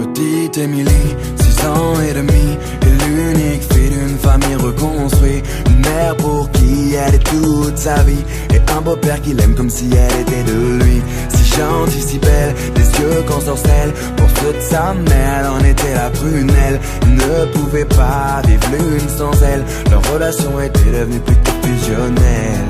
Petite Émilie, 6 ans et demi, est l'unique fille d'une famille reconstruite. Une mère pour qui elle est toute sa vie, et un beau-père qui l'aime comme si elle était de lui. Si gentille, si belle, des yeux qu'on sorcelle. Pour ceux de sa mère, elle en était la prunelle. Ils ne pouvaient pas vivre l'une sans elle. Leur relation était devenue plutôt fusionnelle.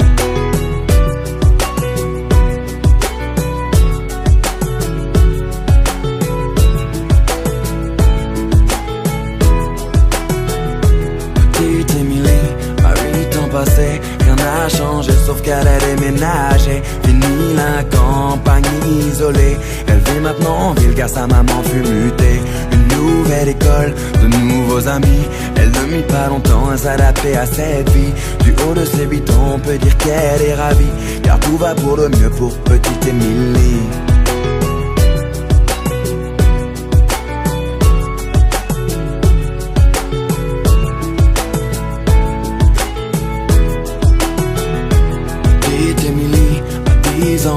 Rien n'a changé sauf qu'elle a déménagé. Fini la campagne isolée, elle vit maintenant en ville car sa maman fut mutée. Une nouvelle école, de nouveaux amis. Elle ne mit pas longtemps à s'adapter à cette vie. Du haut de ses 8 ans on peut dire qu'elle est ravie, car tout va pour le mieux pour petite Émilie.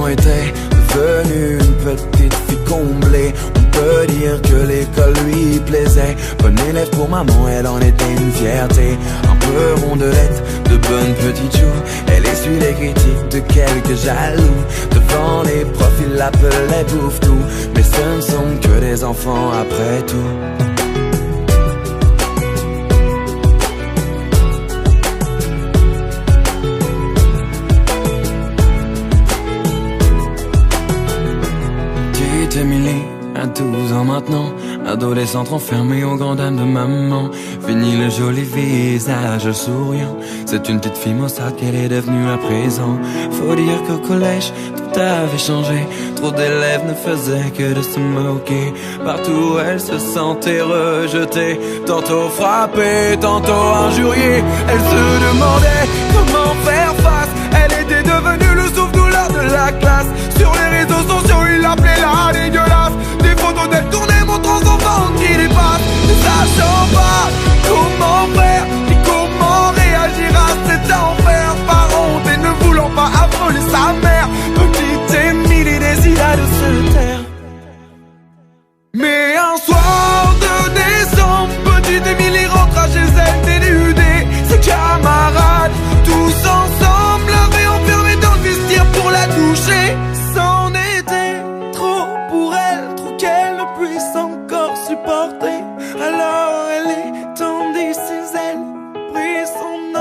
Était devenue une petite fille comblée. On peut dire que l'école lui plaisait. Bonne élève pour maman, elle en était une fierté. Un peu rondelette, de bonnes petites joues. Elle essuie les critiques de quelques jaloux. Devant les profs, ils l'appelaient bouffe-tout. Mais ce ne sont que des enfants après tout. Émilie, à 12 ans maintenant, adolescente enfermée aux grandes dames de maman. Fini le joli visage souriant, c'est une petite fille maussade qu'elle est devenue à présent. Faut dire qu'au collège, tout avait changé. Trop d'élèves ne faisaient que de se moquer. Partout elle se sentait rejetée, tantôt frappée, tantôt injuriée. Elle se demandait comment faire face. Elle était devenue le souffle-douleur de la classe. Sur les réseaux sociaux, il l'appelait la dégueulasse. Des photos d'elle tournées montrant son ventre qui dépasse. Ne sachant pas comment faire ni comment réagir à cet enfer. Par honte et ne voulant pas affoler sa mère, petite Émilie décida de se taire. Mais un soir de décembre, petite Émilie rentra chez elle dénudée. Ses camarades, tous ensemble, l'avaient enfermée dans le vestiaire pour la toucher. C'en était trop pour elle, trop qu'elle ne puisse encore supporter. Alors elle étendit ses ailes, prit son